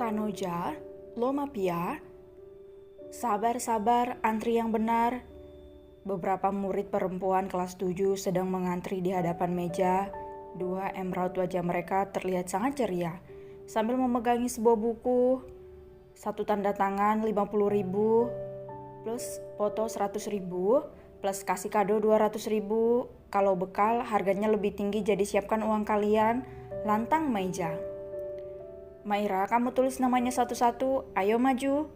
Tanoja, lo mapia? Sabar, antri yang benar. Beberapa murid perempuan kelas 7 sedang mengantri di hadapan meja. Dua emerald wajah mereka terlihat sangat ceria sambil memegangi sebuah buku. Satu tanda tangan 50.000 plus foto 100.000 plus kasih kado 200.000. Kalau bekal harganya lebih tinggi, jadi siapkan uang kalian. Lantang meja. Maira, kamu tulis namanya satu-satu, ayo maju.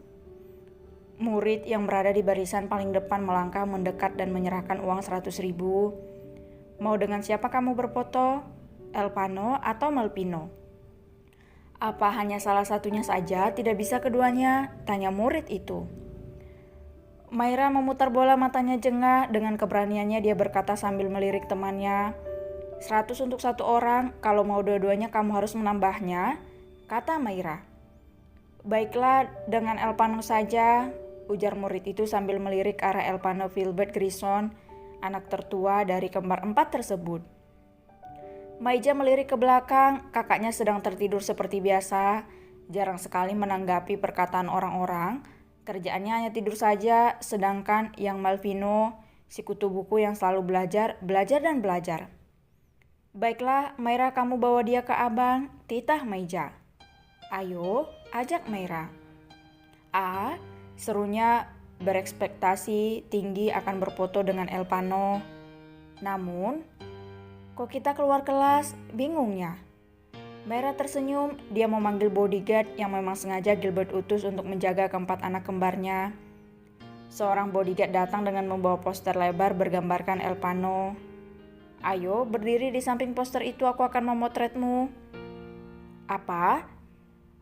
Murid yang berada di barisan paling depan melangkah mendekat dan menyerahkan uang 100.000. Mau dengan siapa kamu berfoto? Elpano atau Malpino? Apa hanya salah satunya saja, tidak bisa keduanya? Tanya murid itu. Maira memutar bola matanya jengah. Dengan keberaniannya dia berkata sambil melirik temannya. 100 untuk satu orang, kalau mau dua-duanya kamu harus menambahnya, kata Maira. Baiklah, dengan Elpano saja, ujar murid itu sambil melirik arah Elpano Filbert Grison, anak tertua dari kembar 4 tersebut. Maija melirik ke belakang, kakaknya sedang tertidur seperti biasa, jarang sekali menanggapi perkataan orang-orang, kerjaannya hanya tidur saja, sedangkan yang Malvino, si kutu buku yang selalu belajar dan belajar. Baiklah, Maira, kamu bawa dia ke abang, titah Maija. Ayo, ajak Maira. Serunya berekspektasi tinggi akan berfoto dengan Elpano. Namun, kok kita keluar kelas? Bingungnya. Maira tersenyum, dia memanggil bodyguard yang memang sengaja Gilbert utus untuk menjaga keempat anak kembarnya. Seorang bodyguard datang dengan membawa poster lebar bergambarkan Elpano. Ayo, berdiri di samping poster itu, aku akan memotretmu. Apa?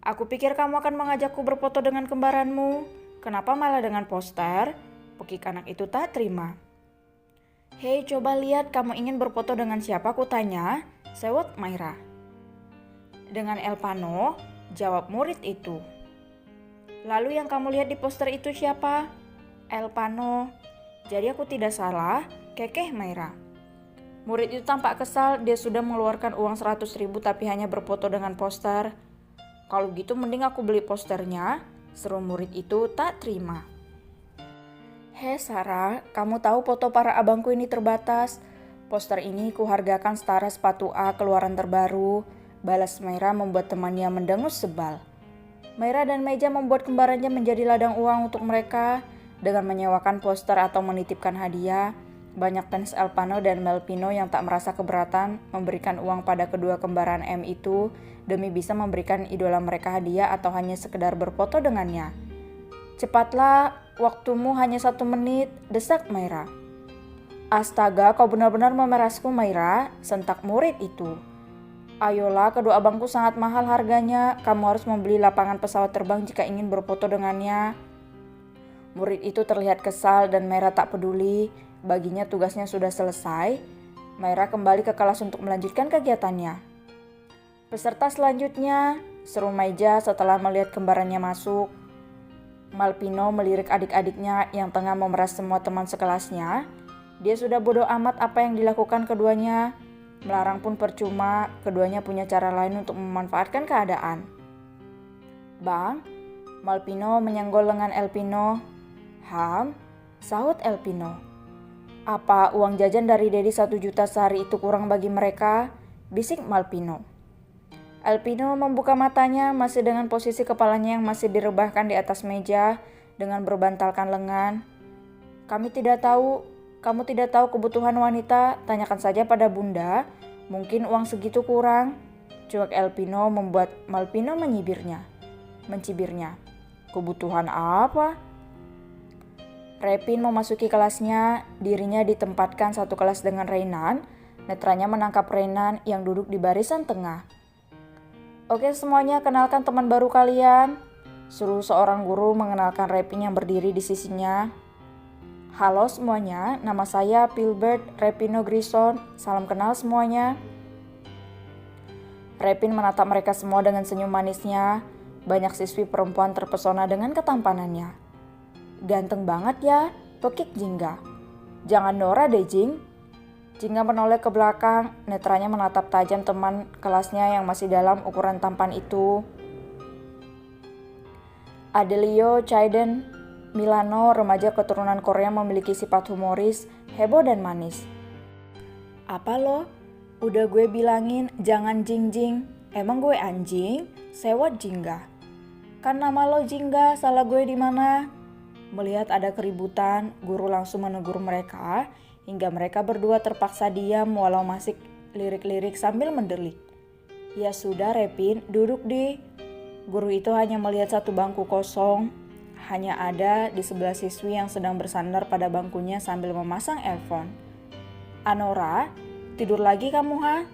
Aku pikir kamu akan mengajakku berfoto dengan kembaranmu. Kenapa malah dengan poster? Pekik anak itu tak terima. Hei, coba lihat, kamu ingin berfoto dengan siapa? Aku tanya. Sewot Maira. Dengan Elpano, jawab murid itu. Lalu yang kamu lihat di poster itu siapa? Elpano. Jadi aku tidak salah, kekeh Maira. Murid itu tampak kesal, dia sudah mengeluarkan uang 100.000 tapi hanya berfoto dengan poster. Kalau gitu mending aku beli posternya, seru murid itu tak terima. Hei Sarah, kamu tahu foto para abangku ini terbatas. Poster ini kuhargakan setara sepatu A keluaran terbaru. Balas Maira membuat temannya mendengus sebal. Maira dan Meja membuat kembarannya menjadi ladang uang untuk mereka dengan menyewakan poster atau menitipkan hadiah. Banyak fans Elpano dan Malpino yang tak merasa keberatan memberikan uang pada kedua kembaran M itu demi bisa memberikan idola mereka hadiah atau hanya sekedar berfoto dengannya. Cepatlah, waktumu hanya 1 menit, desak Maira. Astaga, kau benar-benar memerasku Maira, sentak murid itu. Ayolah, kedua abangku sangat mahal harganya, kamu harus membeli lapangan pesawat terbang jika ingin berfoto dengannya. Murid itu terlihat kesal dan Maira tak peduli. Baginya tugasnya sudah selesai. Maira kembali ke kelas untuk melanjutkan kegiatannya. Peserta selanjutnya, seru Maija setelah melihat kembarannya masuk. Malpino melirik adik-adiknya yang tengah memeras semua teman sekelasnya. Dia sudah bodoh amat apa yang dilakukan keduanya. Melarang pun percuma, keduanya punya cara lain untuk memanfaatkan keadaan. Bang, Malpino menyenggol lengan Elpino. Sahut Elpino. Apa uang jajan dari Dedi 1 juta sehari itu kurang bagi mereka? Bisik Malpino. Elpino membuka matanya masih dengan posisi kepalanya yang masih direbahkan di atas meja dengan berbantalkan lengan. Kamu tidak tahu kebutuhan wanita, tanyakan saja pada bunda, mungkin uang segitu kurang. Cuek Elpino membuat Malpino mencibirnya. Kebutuhan apa? Repin memasuki kelasnya, dirinya ditempatkan satu kelas dengan Reynan. Netranya menangkap Reynan yang duduk di barisan tengah. Oke semuanya, kenalkan teman baru kalian. Suruh seorang guru mengenalkan Repin yang berdiri di sisinya. Halo semuanya, nama saya Pilbert Repino Grison. Salam kenal semuanya. Repin menatap mereka semua dengan senyum manisnya. Banyak siswi perempuan terpesona dengan ketampanannya. Ganteng banget ya, pekik Jingga. Jangan norak deh Jing. Jingga menoleh ke belakang, netranya menatap tajam teman kelasnya yang masih dalam ukuran tampan itu. Adelio Chaiden Milano, remaja keturunan Korea, memiliki sifat humoris, heboh dan manis. Apa lo? Udah gue bilangin jangan jing-jing. Emang gue anjing? Sewot Jingga. Kan nama lo Jingga, salah gue di mana? Melihat ada keributan, guru langsung menegur mereka hingga mereka berdua terpaksa diam walau masih lirik-lirik sambil mendelik. Ya sudah Repin, duduk di. Guru itu hanya melihat satu bangku kosong. Hanya ada di sebelah siswi yang sedang bersandar pada bangkunya sambil memasang earphone. Anora, tidur lagi kamu ha?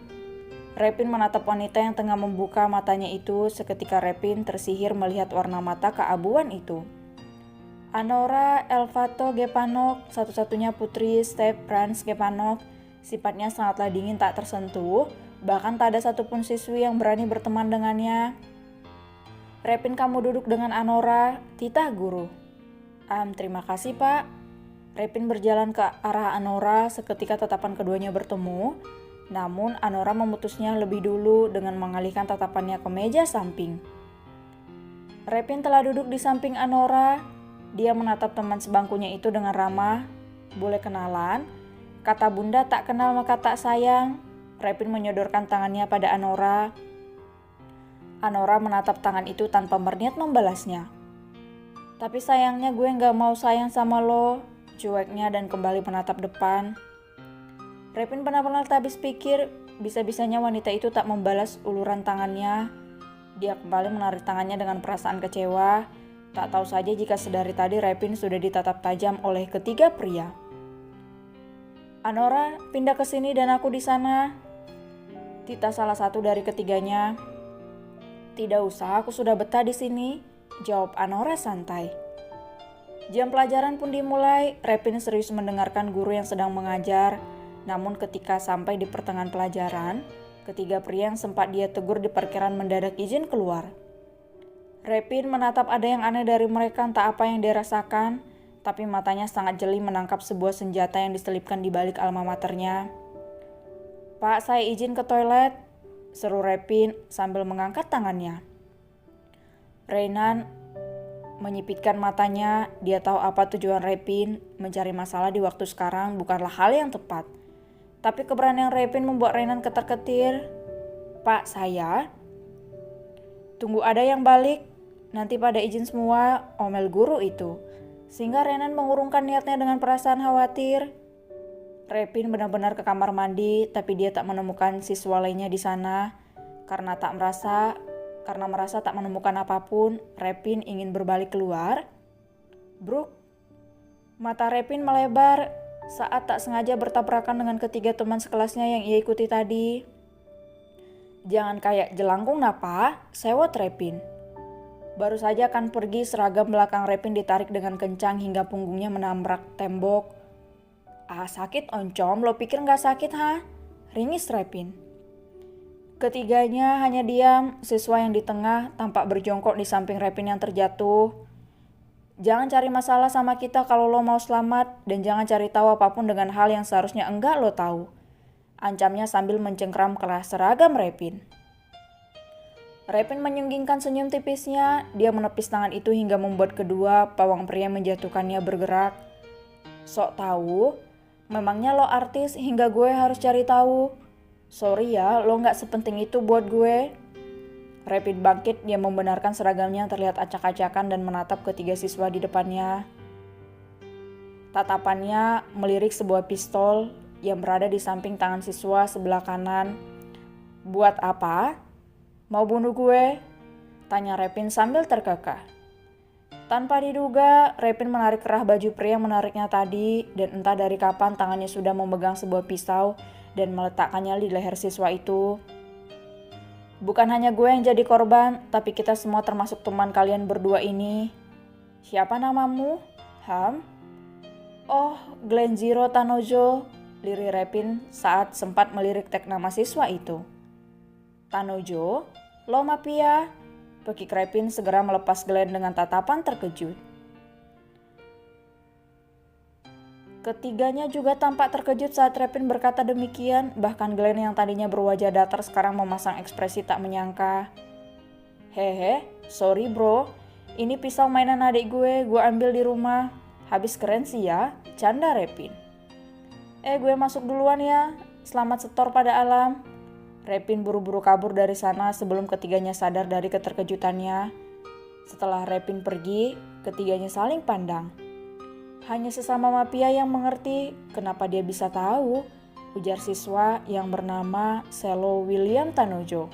Repin menatap wanita yang tengah membuka matanya itu. Seketika Repin tersihir melihat warna mata keabuan itu. Anora Elvato Gepanok, satu-satunya putri Step Franz Gepanok, sifatnya sangatlah dingin tak tersentuh, bahkan tak ada satupun siswi yang berani berteman dengannya. Repin, kamu duduk dengan Anora, titah guru. Terima kasih pak. Repin berjalan ke arah Anora, seketika tatapan keduanya bertemu. Namun Anora memutusnya lebih dulu dengan mengalihkan tatapannya ke meja samping. Repin telah duduk di samping Anora. Dia menatap teman sebangkunya itu dengan ramah. Boleh kenalan? Kata bunda tak kenal maka tak sayang. Repin menyodorkan tangannya pada Anora. Anora menatap tangan itu tanpa berniat membalasnya. Tapi sayangnya gue gak mau sayang sama lo, cueknya dan kembali menatap depan. Repin benar-benar tak habis pikir, bisa-bisanya wanita itu tak membalas uluran tangannya. Dia kembali menarik tangannya dengan perasaan kecewa. Tak tahu saja jika sedari tadi Repin sudah ditatap tajam oleh ketiga pria. Anora, pindah ke sini dan aku di sana. Tita salah satu dari ketiganya. Tidak usah, aku sudah betah di sini, jawab Anora santai. Jam pelajaran pun dimulai. Repin serius mendengarkan guru yang sedang mengajar. Namun ketika sampai di pertengahan pelajaran, ketiga pria yang sempat dia tegur di parkiran mendadak izin keluar. Repin menatap ada yang aneh dari mereka, entah apa yang dia rasakan, tapi matanya sangat jeli menangkap sebuah senjata yang diselipkan di balik alma maternya. Pak, saya izin ke toilet, seru Repin sambil mengangkat tangannya. Reynan menyipitkan matanya. Dia tahu apa tujuan Repin. Mencari masalah di waktu sekarang bukanlah hal yang tepat. Tapi keberanian Repin membuat Reynan ketar-ketir. Pak, saya. Tunggu ada yang balik. Nanti pada izin semua, omel guru itu. Sehingga Reynan mengurungkan niatnya dengan perasaan khawatir. Repin benar-benar ke kamar mandi, tapi dia tak menemukan siswa lainnya di sana. Karena merasa tak menemukan apapun, Repin ingin berbalik keluar. Bruk, mata Repin melebar saat tak sengaja bertabrakan dengan ketiga teman sekelasnya yang ia ikuti tadi. Jangan kayak jelangkung napa, sewot Repin. Baru saja akan pergi, seragam belakang Repin ditarik dengan kencang hingga punggungnya menabrak tembok. Sakit oncom, lo pikir gak sakit ha? Ringis Repin. Ketiganya hanya diam, siswa yang di tengah tampak berjongkok di samping Repin yang terjatuh. Jangan cari masalah sama kita kalau lo mau selamat, dan jangan cari tahu apapun dengan hal yang seharusnya enggak lo tahu. Ancamnya sambil mencengkram keras seragam Repin. Repin menyunggingkan senyum tipisnya, dia menepis tangan itu hingga membuat kedua pawang pria menjatuhkannya bergerak. Sok tahu? Memangnya lo artis hingga gue harus cari tahu? Sorry ya, lo gak sepenting itu buat gue. Repin bangkit, dia membenarkan seragamnya yang terlihat acak-acakan dan menatap ketiga siswa di depannya. Tatapannya melirik sebuah pistol yang berada di samping tangan siswa sebelah kanan. Buat apa? Mau bunuh gue? Tanya Repin sambil terkekeh. Tanpa diduga, Repin menarik kerah baju pria yang menariknya tadi, dan entah dari kapan tangannya sudah memegang sebuah pisau dan meletakkannya di leher siswa itu. Bukan hanya gue yang jadi korban, tapi kita semua termasuk teman kalian berdua ini. Siapa namamu? Oh, Glenjiro Tanojo, lirik Repin saat sempat melirik tag nama siswa itu. Tanojo, lo Mapia, pekik Repin segera melepas Glenn dengan tatapan terkejut. Ketiganya juga tampak terkejut saat Repin berkata demikian, bahkan Glenn yang tadinya berwajah datar sekarang memasang ekspresi tak menyangka. Hehe, sorry bro, ini pisau mainan adik gue ambil di rumah. Habis keren sih ya, canda Repin. Gue masuk duluan ya, selamat setor pada alam. Repin buru-buru kabur dari sana sebelum ketiganya sadar dari keterkejutannya. Setelah Repin pergi, ketiganya saling pandang. Hanya sesama Mapia yang mengerti kenapa dia bisa tahu, ujar siswa yang bernama Selo William Tanoja.